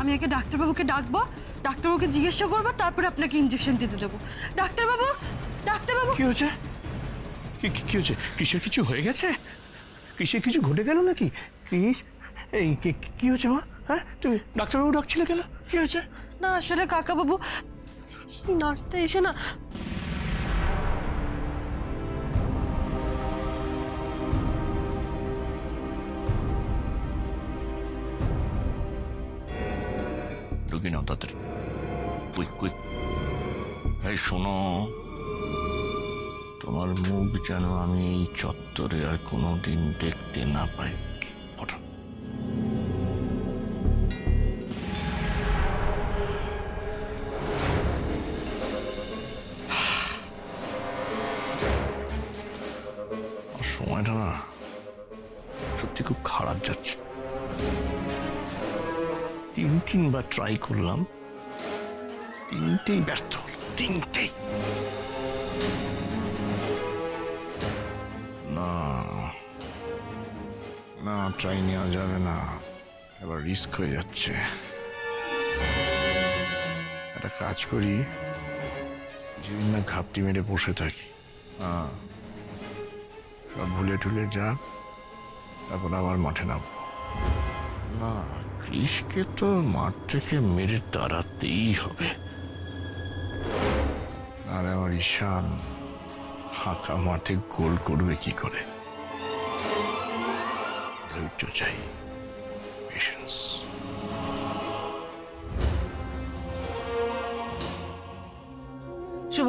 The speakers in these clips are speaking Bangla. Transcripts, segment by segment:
আমি আগে ডাক্তারবাবুকে ডাকবো, ডাক্তারবাবুকে জিজ্ঞাসা করবো, তারপরে আপনাকে ইঞ্জেকশন দিতে দেবো। ডাক্তারবাবু, ডাক্তারবাবু। কি হয়েছে? কি হয়েছে? কিসের কিছু হয়ে গেছে? কিসের কিছু ঘটে গেল নাকি? এই কি হয়েছে মা? হ্যাঁ, তুমি ডাক্তারবাবু ডাকছিলে কেন? কি হয়েছে? না আসলে কাকাবাবু, নার্সটা এসে না ঢুকি নাও তাড়াতাড়ি, কুইক কুইক। এই শোনো, তোমার মুখ যেন আমি এই চত্বরে আর কোনোদিন দেখতে না পাই। ওঠো। সময়টা না সত্যি খুব খারাপ যাচ্ছে। 3-3বার ট্রাই করলাম, 3টেই ব্যর্থ হলো, 3টেই। না না, ট্রাই নেওয়া যাবে না, এবার রিস্ক হয়ে যাচ্ছে। একটা কাজ করি, যেদিন না ঘাপটি মেরে বসে থাকি, সব ভুলে ঠুলে যা, তারপর আবার মাঠে নামবো। না, কৃষকে তো মাঠ থেকে মেরে তাড়াতেই হবে, আর আমার ঈশান ফাঁকা মাঠে গোল করবে কি করে? ধৈর্য চাই, পেশেন্স। শুভ,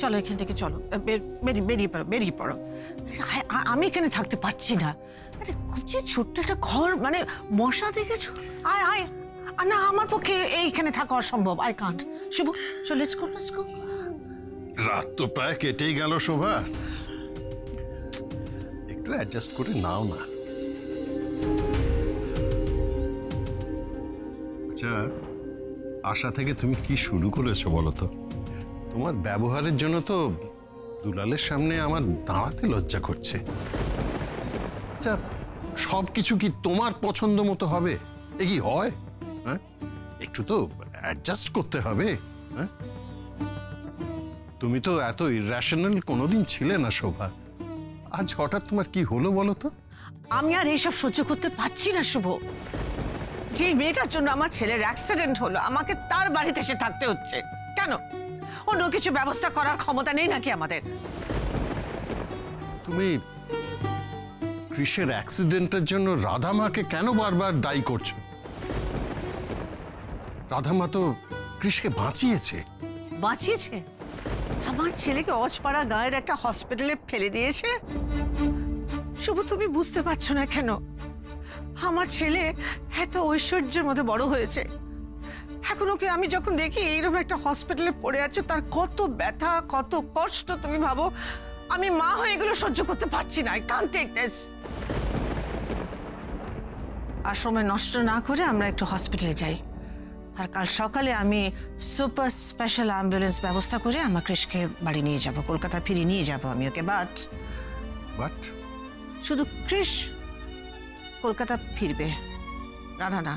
চলো এখান থেকে, চলো বেরিয়ে পড়ো। আমি এখানে থাকতে পারছি না। আরে খুব যে ছোট্ট একটা ঘর, মানে মশা দেখেছো? আয় না, আমার পক্ষে এইখানে থাকা অসম্ভব। I can't. শুভ, চলো, লেটস গো। রাত তো প্রায় কেটেই গেল শোভা, একটু অ্যাডজাস্ট করে নাও না। আচ্ছা, আশা থেকে তুমি কি শুরু করেছো বলো তো? তোমার ব্যবহারের জন্য তো দুলালের সামনে আমার দাঁড়াতে লজ্জা করছে। আচ্ছা, সব কিছু কি তোমার পছন্দ মতো হবে? এ কি হয়? হ্যাঁ, একটু তো অ্যাডজাস্ট করতে হবে। হ্যাঁ, তুমি তো এত ইরেশনাল কোনোদিন ছিলে না শোভা, আজ হঠাৎ তোমার কি হলো বলো তো? আমি আর এইসব সহ্য করতে পারছি না শুভ। যে মেয়েটার জন্য আমার ছেলের অ্যাক্সিডেন্ট হলো, আমাকে তার বাড়িতে এসে থাকতে হচ্ছে কেন? অন্য কিছু ব্যবস্থা করার ক্ষমতা নেই নাকি আমাদের? তুমি কৃষের অ্যাক্সিডেন্টের জন্য রাধামাকে কেন বারবার দায়ী করছো? রাধামা তো কৃষকে বাঁচিয়েছে। বাঁচিয়েছে? আমার ছেলেকে অজপাড়া গায়ের একটা হসপিটালে ফেলে দিয়েছে। শুভ, তুমি বুঝতে পারছো না কেন? আমার ছেলে এত ঐশ্বর্যের মধ্যে বড় হয়েছে, এখন ওকে আমি যখন দেখি এইরকম একটা হসপিটালে পড়ে আছে, তার কত ব্যথা, কত কষ্ট তুমি ভাবো। আমি মা হয়ে এগুলো সহ্য করতে পারছি না। I can't take this. আর সময় নষ্ট না করে আমরা একটু হসপিটালে যাই, আর কাল সকালে আমি সুপার স্পেশাল অ্যাম্বুলেন্স ব্যবস্থা করে আমার কৃষকে বাড়ি নিয়ে যাব, কলকাতা ফিরিয়ে নিয়ে যাব আমি ওকে। বাট শুধু কৃষ কলকাতা ফিরবে, রাধা না।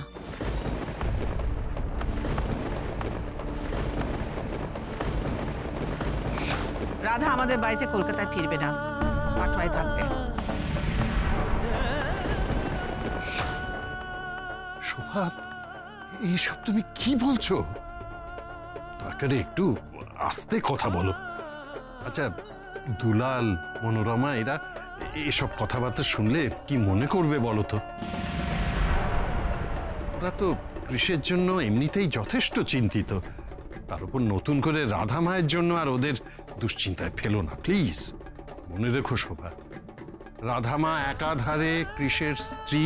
রাধা আমাদের বাড়িতে কলকাতায় ফিরবে না, কাটোয়ায় থাকবে। শোভা, এইসব তুমি কি বলছো? দরকারে একটু আস্তে কথা বলো। আচ্ছা, দুলাল, মনোরমা এরা এসব কথাবার্তা শুনলে কি মনে করবে বলো তো? ওরা তো কৃষের জন্য এমনিতেই যথেষ্ট চিন্তিত, তার উপর নতুন করে রাধা মায়ের জন্য আর ওদের দুশ্চিন্তায় ফেলো না প্লিজ। মনে রেখো শোভা, রাধামা একাধারে কৃষের স্ত্রী,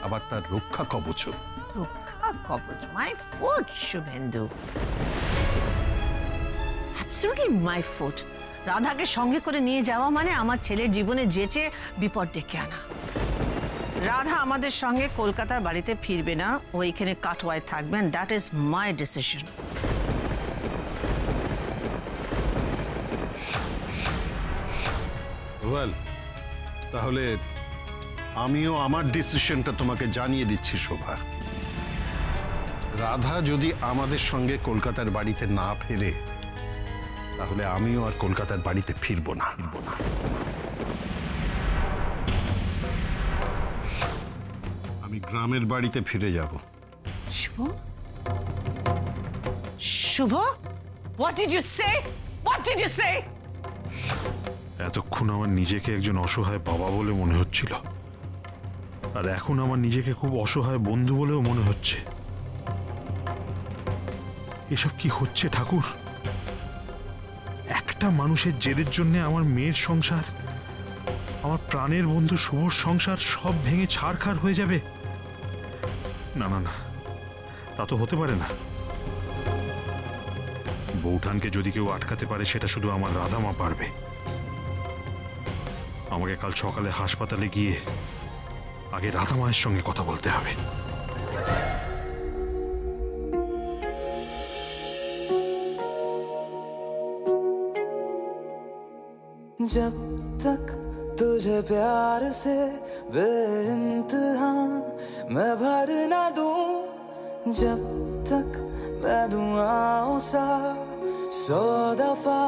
আবার তার রক্ষা কবচ। রক্ষা কবচ? My foot, Suvendu, absolutely my foot. রাধাকে সঙ্গে করে নিয়ে যাওয়া মানে আমার ছেলের জীবনে যেচে বিপদ ডেকে আনা। রাধা আমাদের সঙ্গে কলকাতার বাড়িতে ফিরবে না, ও এখানে কাটোয়ায় থাকবেন। That is my decision. Well, তাহলে আমিও আমার ডিসিশনটা তোমাকে জানিয়ে দিচ্ছি শোভা। রাধা যদি আমাদের সঙ্গে কলকাতার বাড়িতে না ফেরে, তাহলে আমিও আর কলকাতার বাড়িতে ফিরবো না। আমি গ্রামের বাড়িতে ফিরে যাব। শুভ, শুভ, what did you say? What did you say? এতক্ষণ আমার নিজেকে একজন অসহায় বাবা বলে মনে হচ্ছিল, আর এখন আমার নিজেকে খুব অসহায় বন্ধু বলেও মনে হচ্ছে। এসব কি হচ্ছে ঠাকুর? একটা মানুষের জেদের জন্য আমার মেয়ের সংসার, আমার প্রাণের বন্ধু শুভর সংসার সব ভেঙে ছারখার হয়ে যাবে? না না না, তা তো হতে পারে না। বৌঠানকে যদি কেউ আটকাতে পারে, সেটা শুধু আমার রাধামা পারবে। আমাকে কাল সকালে হাসপাতালে গিয়ে আগে রাধা মায়ের সঙ্গে কথা বলতে হবে। जब तक तुझे प्यार से बेइंतहा मैं भर ना दूं, जब तक मैं दुआओं सा 100 दफा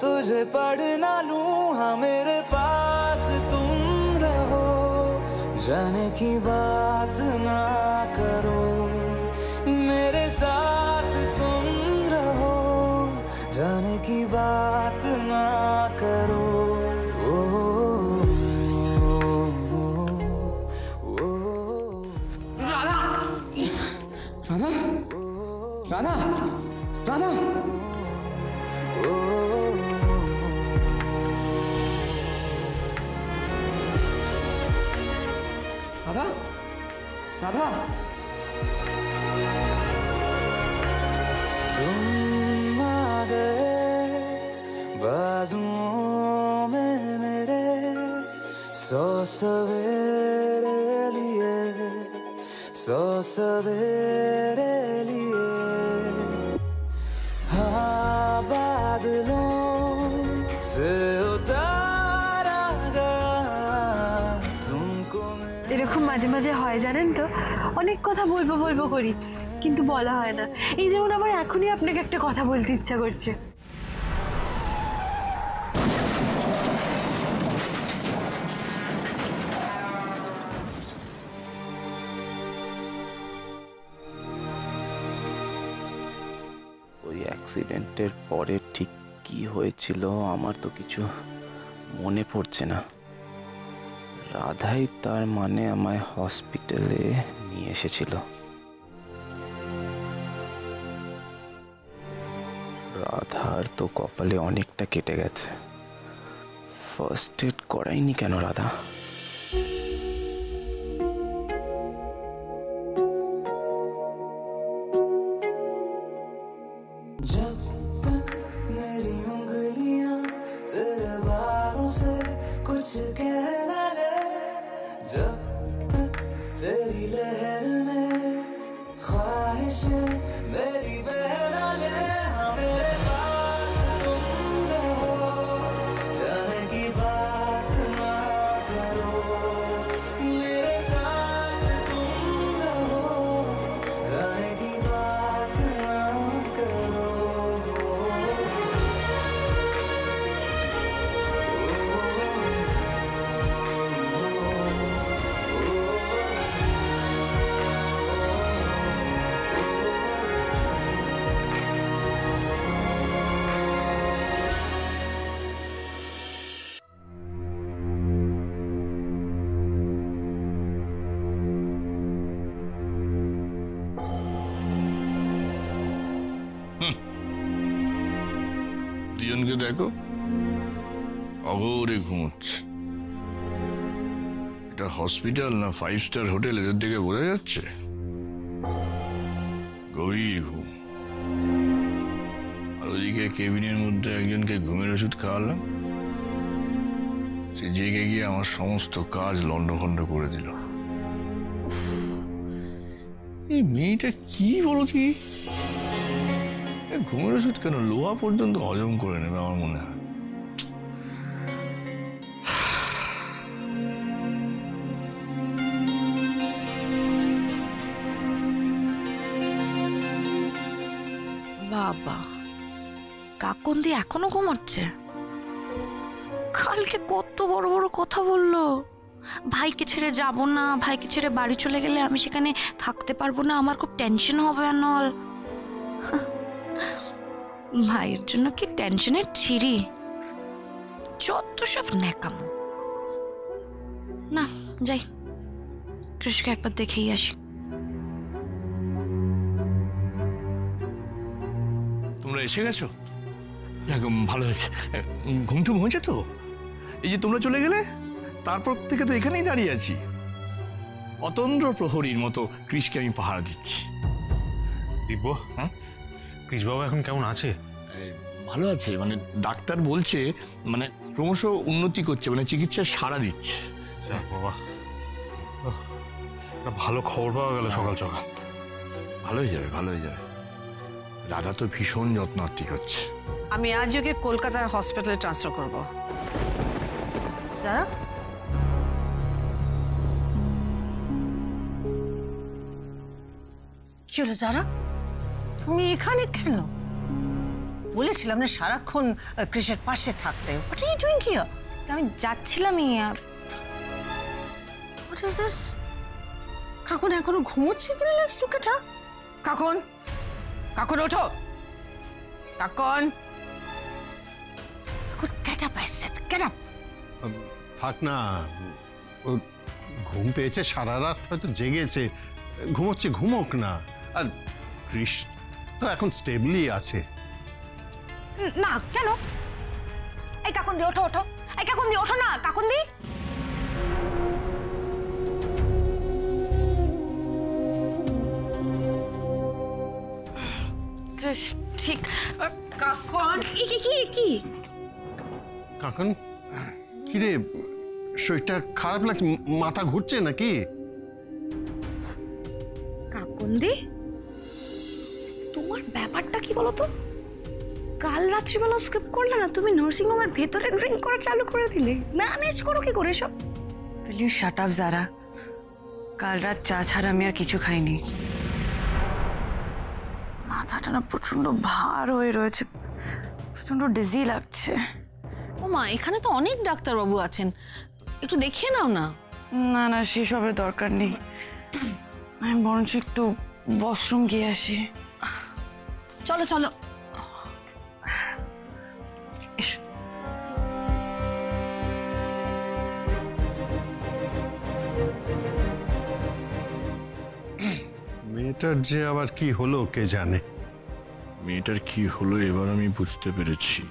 तुझे पढ़ ना लूं, हाँ मेरे पास तुम रहो, जाने की बात ना करो, मेरे साथ तुम रहो, जाने की बात ना करो। রাধা, राधा, राधा, राधा, राधा, राधा, तुम आ गए बाजुओं में मेरे, 100 सवेरे लिए, 100 सवेरे लिए, हाँ बादलों से उतारा गया तुमको। এরকম মাঝে মাঝে হয় জানেন তো, অনেক কথা বলবো বলবো করি, কিন্তু বলা হয় না। এই যেমন আমার এখনই আপনাকে একটা কথা বলতে ইচ্ছা করছে। ওই অ্যাক্সিডেন্টের পরে ঠিক কি হয়েছিল আমার তো কিছু মনে পড়ছে না। রাধাই তার মানে আমায় হসপিটালে নিয়ে এসেছিল। রাধার তো কপালে অনেকটা কেটে গেছে, ফার্স্ট এড করায়নি কেন রাধা? जब तक मेरी उंगलियां तेरे बालों से कुछ कह ना ले, जब तक तेरी लहर में ख्वाहिशें मेरी बह ना ले, हाँ मेरे पास तुम रहो, जाने की बात ना करो, मेरे साथ तुम रहो, जाने की बात ना करो। দুজনকে দেখো, অগৌরে ঘুমোচ্ছে। এটা হসপিটাল না 5 স্টার হোটেল এদের দিকে বোঝা যাচ্ছে। গভীর ঘুম। আর ওদিকে কেবিনের মধ্যে একজনকে ঘুমের ওষুধ খাওয়ালাম, সে জেগে গিয়ে আমার সমস্ত কাজ লন্ডভন্ড করে দিল। এই মেয়েটা কি বলো তুই? ঘুমের ওষুধ কেন, লোহা পর্যন্ত হজম করে নেবে আমার মনে হয়। বাবা, কাকন্দি এখনো ঘুমাচ্ছে? কালকে কত বড় বড় কথা বললো, ভাইকে ছেড়ে যাব না, ভাইকে ছেড়ে বাড়ি চলে গেলে আমি সেখানে থাকতে পারবো না, আমার খুব টেনশন হবে অনল। ভাইয়ের জন্য কি টেনশনের ছিরি, যত সব ন্যাকামো। না যাই, কৃষকে একবার দেখেই আসি। তোমরা এসে গেছো? দেখ ভালো হয়েছে। ঘুম টুম হয়েছে তো? এই যে তোমরা চলে গেলে তারপর থেকে তো এখানেই দাঁড়িয়ে আছি, অতন্দ্র প্রহরীর মতো কৃষকে আমি পাহারা দিচ্ছি। দিব্য, হ্যাঁ কৃষবাবু এখন কেমন আছে? ভালো আছে, মানে ডাক্তার বলছে মানে ক্রমশ উন্নতি করছে, মানে চিকিৎসার সাড়া দিচ্ছে। বাবা, একটা ভালো খবর পাওয়া গেল সকাল সকাল। ভালো হয়ে যাবে, ভালো হয়ে যাবে। রাধা তো ভীষণ যত্নার্থী করছে। আমি আজ ওকে কলকাতার হসপিটালে ট্রান্সফার করব। যারা কি হলো যারা, তুমি এখানে কেন? বলেছিলাম না সারাক্ষণ কৃষের পাশে থাকতে। What are you doing here? আমি যাচ্ছিলামই। What is this? কাকন এখনো ঘুমোচ্ছে কিনা? Let's look at her. কাকন, কাকন ওঠো। কাকন, কাকন get up, I said, get up. থাক না, ও ঘুম পেয়েছে, সারা রাত হয়তো জেগেছে, ঘুমোচ্ছে, ঘুমোক না। আর কৃষ তো এখন স্টেবলি আছে। না কেন? এই কাকুন্দি ওঠো, ওঠো। এই কাকুন্দি ওঠো না, কাকুন্দি। ঠিক। কাকন, কি? কাকন, কিরে, শরীরটা খারাপ লাগছে? মাথা ঘুরছে নাকি? কাকুন্দি, তোমার ব্যাপারটা কি বলো তো? কাল রাত্রিবেলা স্কিপ করলে না, তুমি নার্সিং হোমের ভেতরে ড্রিঙ্ক করা চালু করে দিলে। ম্যানেজ করো কি করে সব? Will you shut up, জারা? কাল রাত চা ছাড়া আমি আর কিছু খাইনি। মাথাটা না প্রচন্ড ভার হয়ে রয়েছে, প্রচন্ড ডিজি লাগছে। ও মা, এখানে তো অনেক ডাক্তারবাবু আছেন, একটু দেখিয়ে নাও না। না না, সেসবের দরকার নেই, আমি বরঞ্চ একটু ওয়াশরুম গিয়ে আসি। চলো চলো। মেয়েটার যে আবার কি হলো কে জানে। মেয়েটার কি হলো এবার আমি বুঝতে পেরেছি।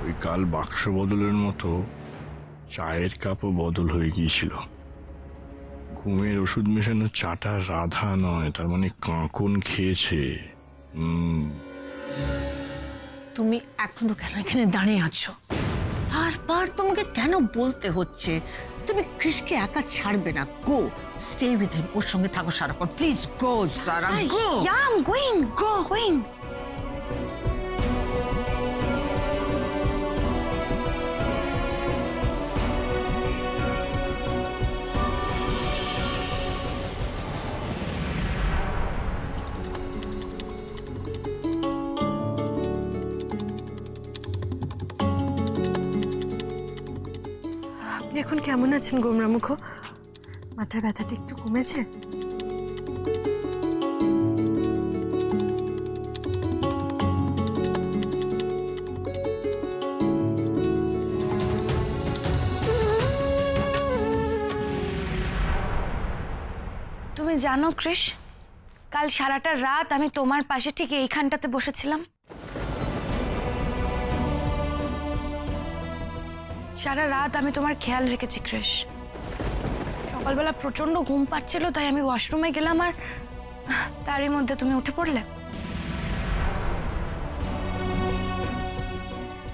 ওই কাল বাক্স বদলের মতো চায়ের কাপও বদল হয়ে গিয়েছিল। ঘুমের ওষুধ মেশানো চাটা রাধা নয়, তার মানে কাঁকন খেয়েছে। তুমি এখনো কেন এখানে দাঁড়িয়ে আছো? বারবার তোমাকে কেন বলতে হচ্ছে তুমি কৃষকে একা ছাড়বে না? গো, স্টে উইথ হিম, ওর সঙ্গে থাকো সারাক্ষণ। Please go Sara, go. Yeah, I'm going. Go. Going. আপনি এখন কেমন আছেন গোমরামুখ? মাথার ব্যথাটা একটু কমেছে? তুমি জানো কৃষ, কাল সারাটা রাত আমি তোমার পাশে ঠিক এইখানটাতে বসেছিলাম। সারা রাত আমি তোমার খেয়াল রেখেছি কৃষ। সকালবেলা প্রচন্ড ঘুম পাচ্ছিল, তাই আমি ওয়াশরুমে গেলাম, আর তারই মধ্যে তুমি উঠে পড়লে।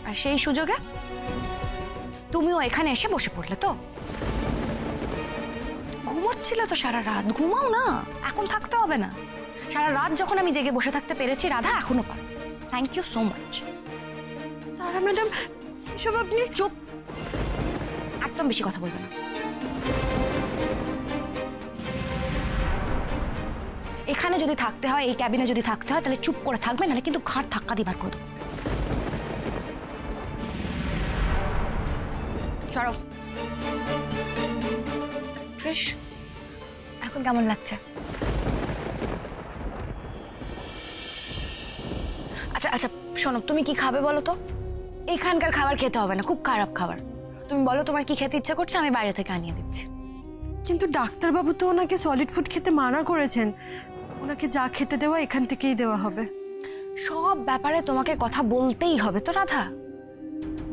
আর সেই সুযোগে তুমিও এখানে এসে বসে পড়লে। তো ঘুমোচ্ছিলে তো সারা রাত, ঘুমাও না, এখন থাকতে হবে না। সারা রাত যখন আমি জেগে বসে থাকতে পেরেছি, রাধা এখনো পারে। Thank you so much. Sara madam, এসব আপনি চুপ, একদম বেশি কথা বলবে না। এখানে যদি থাকতে হয়, এই ক্যাবিনে যদি থাকতে হয়, তাহলে চুপ করে থাকবে, নাহলে কিন্তু ঘাট ধাক্কা দিয়ে বার করে দেবো। সরো। কৃষ, এখন কেমন লাগছে? আচ্ছা আচ্ছা শোনো, তুমি কি খাবে বলো তো? এখানকার খাবার খেতে হবে না, খুব খারাপ খাবার। তুমি বলো তোমার কি খেতে ইচ্ছা করছে, আমি বাইরে থেকে আনিয়ে দিচ্ছি। কিন্তু ডাক্তারবাবু তো ওনাকে সলিড ফুড খেতে মানা করেছেন, ওনাকে যা খেতে দেওয়া এখান থেকেই দেওয়া হবে। সব ব্যাপারে তোমাকে কথা বলতেই হবে তো রাধা।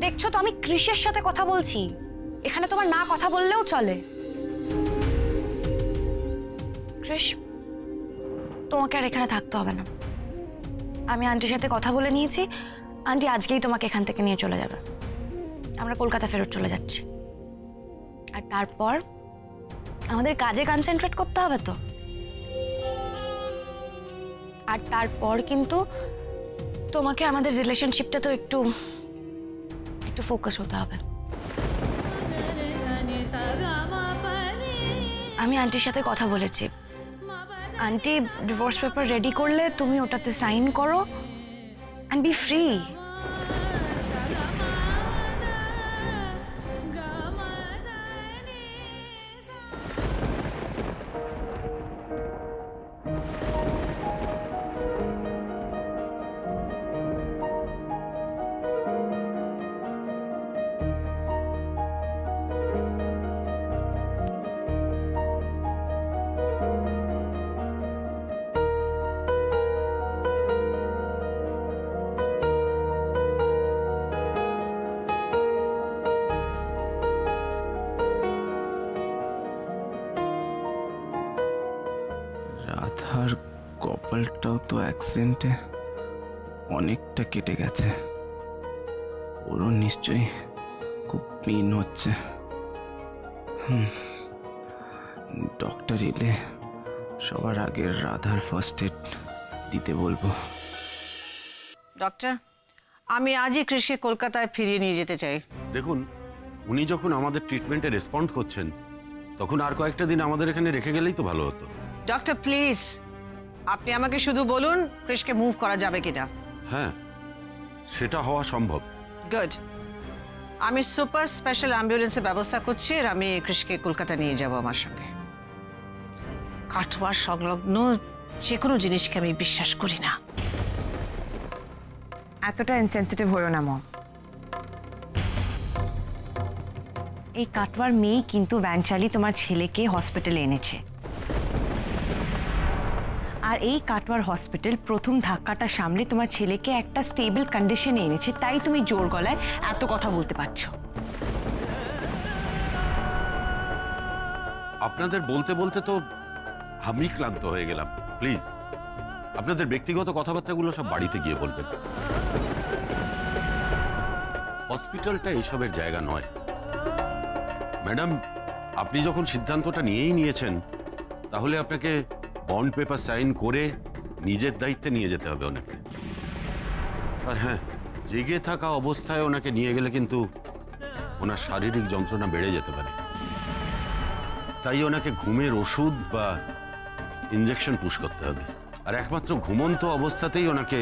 দেখছো তো আমি কৃষের সাথে কথা বলছি, এখানে তোমার না কথা বললেও চলে। কৃষ, তোমাকে আর এখানে থাকতে হবে না, আমি আন্টির সাথে কথা বলে নিয়েছি। আন্টি আজকেই তোমাকে এখান থেকে নিয়ে চলে যাবে, আমরা কলকাতা ফেরত চলে যাচ্ছি। আর তারপর আমাদের কাজে কনসেন্ট্রেট করতে হবে তো। আর তারপর কিন্তু তোমাকে আমাদের রিলেশনশিপটা তো একটু একটু ফোকাস হতে হবে। আমি আন্টির সাথে কথা বলেছি, আন্টি ডিভোর্স পেপার রেডি করলে তুমি ওটাতে সাইন করো অ্যান্ড বি ফ্রি। রাধার কপালটাও তো অ্যাক্সিডেন্টে অনেকটা কেটে গেছে, ওরও নিশ্চয়ই খুব পেন হচ্ছে। ডক্টর এলে সবার আগে রাধার ফার্স্ট এড দিতে বলবো। ডক্টর, আমি আজই কৃষিকে কলকাতায় ফিরিয়ে নিয়ে যেতে চাই। দেখুন, উনি যখন আমাদের ট্রিটমেন্টে রেসপন্ড করছেন, তখন আর কয়েকটা দিন আমাদের এখানে রেখে গেলেই তো ভালো হতো। ডক্টর প্লিজ, আপনি আমাকে শুধু বলুন কৃষিকে মুভ করা যাবে কিনা। হ্যাঁ, সেটা হওয়া সম্ভব। গুড, আমি সুপার স্পেশাল অ্যাম্বুলেন্সের ব্যবস্থা করছি, আর আমি কৃষিকে কলকাতা নিয়ে যাব আমার সঙ্গে। কাটোয়ার সংলগ্ন যে কোনো জিনিসকে আমি বিশ্বাস করি না। এতটা ইনসেনসিটিভ হলো না মম। এই কাটোয়ার মেয়ে কিন্তু ভ্যান চালিয়ে তোমার ছেলেকে হসপিটালে এনেছে, আর এই কাটোয়ার হসপিটাল প্রথম ধাক্কাটা সামলে তোমার ছেলেকে একটা স্টেবল কন্ডিশনে এনেছে, তাই তুমি জোর গলায় এত কথা বলতে পারছো। আপনাদের বলতে বলতে তো আমি ক্লান্ত হয়ে গেলাম। প্লিজ, আপনাদের ব্যক্তিগত কথাবার্তাগুলো সব বাড়িতে গিয়ে বলবেন। হসপিটালটা এইসবের জায়গা নয়। ম্যাডাম, আপনি যখন সিদ্ধান্তটা নিয়েই নিয়েছেন, তাহলে আপনাকে বন্ড পেপার সাইন করে নিজের দায়িত্বে নিয়ে যেতে হবে ওনাকে। আর হ্যাঁ, জেগে থাকা অবস্থায় ওনাকে নিয়ে গেলে কিন্তু ওনার শারীরিক যন্ত্রণা বেড়ে যেতে পারে। তাই ওনাকে ঘুমের ওষুধ বা ইনজেকশন পুশ করতে হবে, আর একমাত্র ঘুমন্ত অবস্থাতেই ওনাকে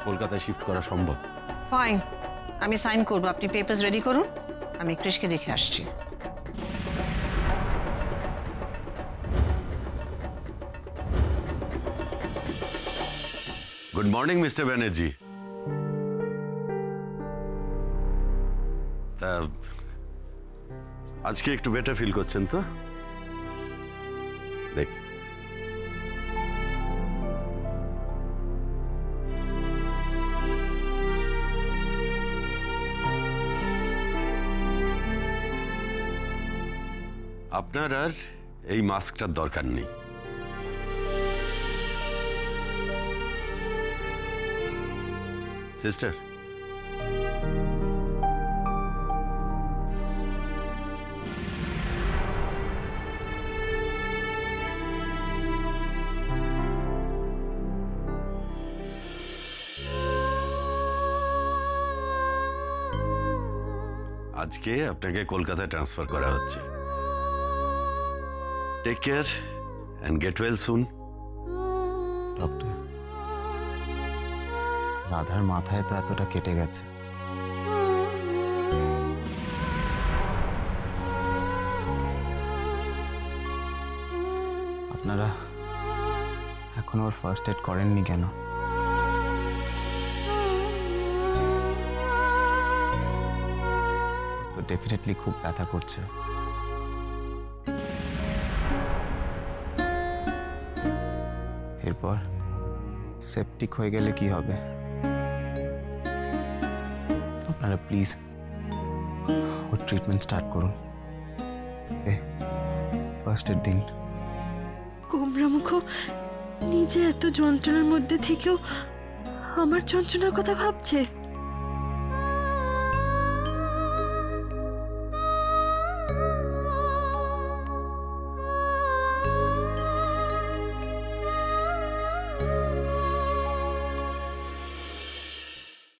কলকাতায় শিফট করা সম্ভব। ফাইন, আমি সাইন করব, আপনি পেপারস রেডি করুন, আমি কৃষিকে দেখে আসছি। Good morning mister Banerjee. তা আজকে একটু বেটার ফিল করছেন তো? দেখ, আপনার আর এই মাস্কটার দরকার নেই। সিস্টার, আজকে আপনাকে কলকাতায় ট্রান্সফার করা হচ্ছে। Take care and get well soon. Doctor, রাধার মাথায় তো এতটা কেটে গেছে, আপনারা এখন ওর ফার্স্ট এড করেননি কেন? তো ডেফিনেটলি খুব ব্যথা করছে। এরপর সেপটিক হয়ে গেলে কি হবে? আপনারা প্লিজ ওর ট্রিটমেন্ট স্টার্ট করুন। ফার্স্ট এড দিন। গোমরামুখ নিজে এত যন্ত্রণার মধ্যে থেকেও আমার যন্ত্রণার কথা ভাবছে।